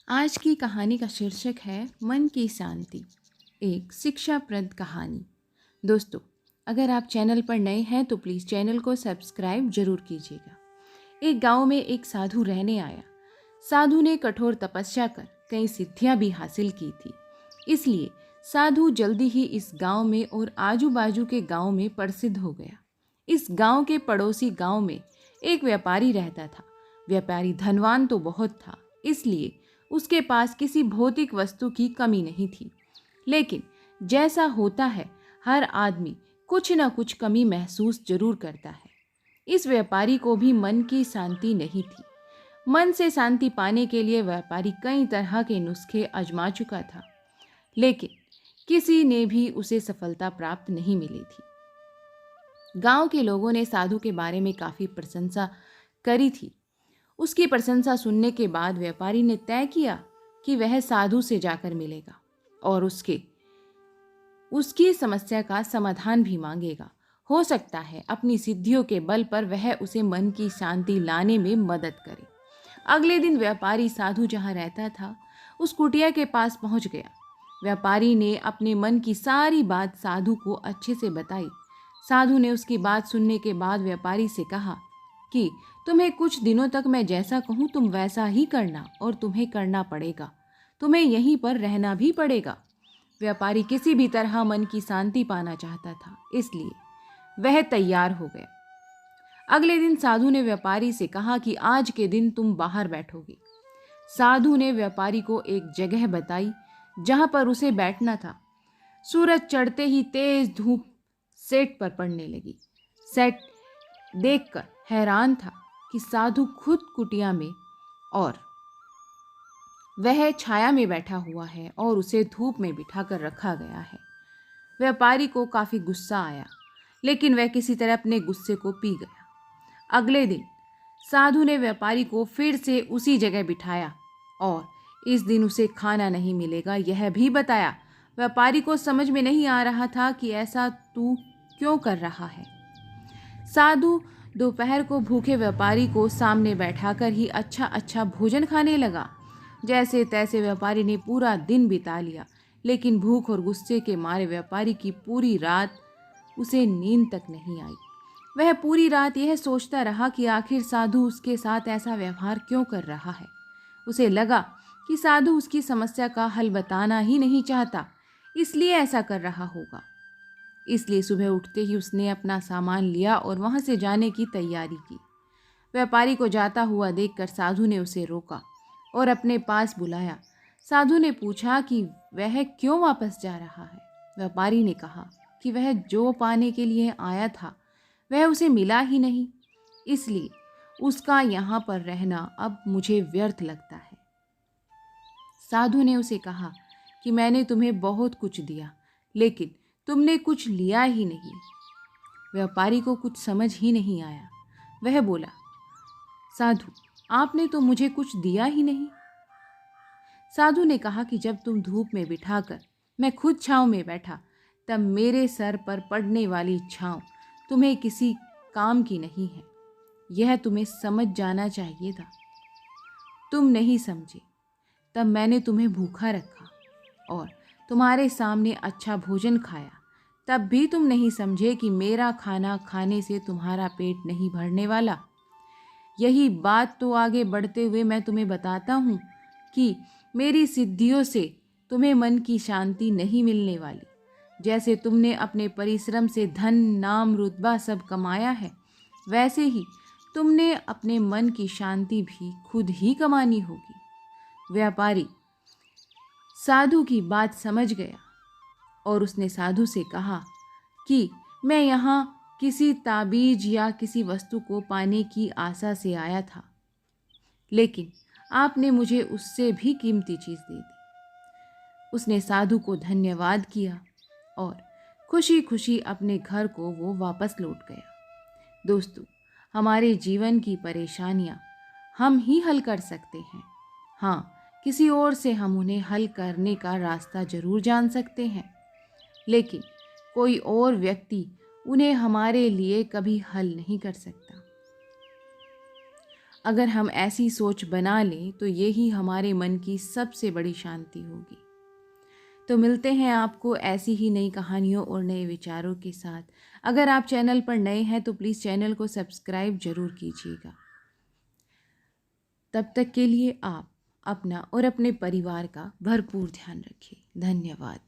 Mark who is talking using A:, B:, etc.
A: आज की कहानी का शीर्षक है मन की शांति, एक शिक्षाप्रद कहानी। दोस्तों, अगर आप चैनल पर नए हैं तो प्लीज़ चैनल को सब्सक्राइब जरूर कीजिएगा। एक गांव में एक साधु रहने आया। साधु ने कठोर तपस्या कर कई सिद्धियां भी हासिल की थी। इसलिए साधु जल्दी ही इस गांव में और आजू बाजू के गांव में प्रसिद्ध हो गया। इस गांव के पड़ोसी गांव में एक व्यापारी रहता था। व्यापारी धनवान तो बहुत था, इसलिए उसके पास किसी भौतिक वस्तु की कमी नहीं थी। लेकिन जैसा होता है, हर आदमी कुछ न कुछ कमी महसूस जरूर करता है। इस व्यापारी को भी मन की शांति नहीं थी। मन से शांति पाने के लिए व्यापारी कई तरह के नुस्खे आजमा चुका था, लेकिन किसी ने भी उसे सफलता प्राप्त नहीं मिली थी। गांव के लोगों ने साधु के बारे में काफी प्रशंसा करी थी। उसकी प्रशंसा सुनने के बाद व्यापारी ने तय किया कि वह साधु से जाकर मिलेगा और उसकी समस्या का समाधान भी मांगेगा। हो सकता है अपनी सिद्धियों के बल पर वह उसे मन की शांति लाने में मदद करे। अगले दिन व्यापारी साधु जहां रहता था, उस कुटिया के पास पहुंच गया। व्यापारी ने अपने मन की सारी बात साधु को अच्छे से बताई। साधु ने उसकी बात सुनने के बाद व्यापारी से कहा कि तुम्हें कुछ दिनों तक मैं जैसा कहूं तुम वैसा ही करना, और तुम्हें करना पड़ेगा। तुम्हें यहीं पर रहना भी पड़ेगा। व्यापारी किसी भी तरह मन की शांति पाना चाहता था, इसलिए वह तैयार हो गया। अगले दिन साधु ने व्यापारी से कहा कि आज के दिन तुम बाहर बैठोगे। साधु ने व्यापारी को एक जगह बताई जहां पर उसे बैठना था। सूरज चढ़ते ही तेज धूप सेठ पर पड़ने लगी। सेठ देखकर हैरान था कि साधु खुद कुटिया में और वह छाया में बैठा हुआ है और उसे धूप में बिठाकर रखा गया है। व्यापारी को काफी गुस्सा आया, लेकिन वह किसी तरह अपने गुस्से को पी गया। अगले दिन साधु ने व्यापारी को फिर से उसी जगह बिठाया और इस दिन उसे खाना नहीं मिलेगा यह भी बताया। व्यापारी को समझ में नहीं आ रहा था कि ऐसा तू क्यों कर रहा है। साधु दोपहर को भूखे व्यापारी को सामने बैठाकर ही अच्छा अच्छा भोजन खाने लगा। जैसे तैसे व्यापारी ने पूरा दिन बिता लिया, लेकिन भूख और गुस्से के मारे व्यापारी की पूरी रात उसे नींद तक नहीं आई। वह पूरी रात यह सोचता रहा कि आखिर साधु उसके साथ ऐसा व्यवहार क्यों कर रहा है। उसे लगा कि साधु उसकी समस्या का हल बताना ही नहीं चाहता, इसलिए ऐसा कर रहा होगा। इसलिए सुबह उठते ही उसने अपना सामान लिया और वहां से जाने की तैयारी की। व्यापारी को जाता हुआ देखकर साधु ने उसे रोका और अपने पास बुलाया। साधु ने पूछा कि वह क्यों वापस जा रहा है। व्यापारी ने कहा कि वह जो पाने के लिए आया था वह उसे मिला ही नहीं, इसलिए उसका यहाँ पर रहना अब मुझे व्यर्थ लगता है। साधु ने उसे कहा कि मैंने तुम्हें बहुत कुछ दिया, लेकिन तुमने कुछ लिया ही नहीं। व्यापारी को कुछ समझ ही नहीं आया। वह बोला, साधु, आपने तो मुझे कुछ दिया ही नहीं। साधु ने कहा कि जब तुम धूप में बिठाकर मैं खुद छांव में बैठा, तब मेरे सर पर पड़ने वाली छांव तुम्हें किसी काम की नहीं है। यह तुम्हें समझ जाना चाहिए था। तुम नहीं समझे। तब मैंने तुम्हें भूखा रखा और तुम्हारे सामने अच्छा भोजन खाया, तब भी तुम नहीं समझे कि मेरा खाना खाने से तुम्हारा पेट नहीं भरने वाला। यही बात तो आगे बढ़ते हुए मैं तुम्हें बताता हूँ कि मेरी सिद्धियों से तुम्हें मन की शांति नहीं मिलने वाली। जैसे तुमने अपने परिश्रम से धन, नाम, रुतबा सब कमाया है, वैसे ही तुमने अपने मन की शांति भी खुद ही कमानी होगी। व्यापारी साधु की बात समझ गया और उसने साधु से कहा कि मैं यहाँ किसी ताबीज या किसी वस्तु को पाने की आशा से आया था, लेकिन आपने मुझे उससे भी कीमती चीज़ दे दी। उसने साधु को धन्यवाद किया और खुशी खुशी अपने घर को वो वापस लौट गया। दोस्तों, हमारे जीवन की परेशानियां हम ही हल कर सकते हैं। हाँ, किसी और से हम उन्हें हल करने का रास्ता जरूर जान सकते हैं, लेकिन कोई और व्यक्ति उन्हें हमारे लिए कभी हल नहीं कर सकता। अगर हम ऐसी सोच बना लें तो यही हमारे मन की सबसे बड़ी शांति होगी। तो मिलते हैं आपको ऐसी ही नई कहानियों और नए विचारों के साथ। अगर आप चैनल पर नए हैं तो प्लीज़ चैनल को सब्सक्राइब ज़रूर कीजिएगा। तब तक के लिए आप अपना और अपने परिवार का भरपूर ध्यान रखिए। धन्यवाद।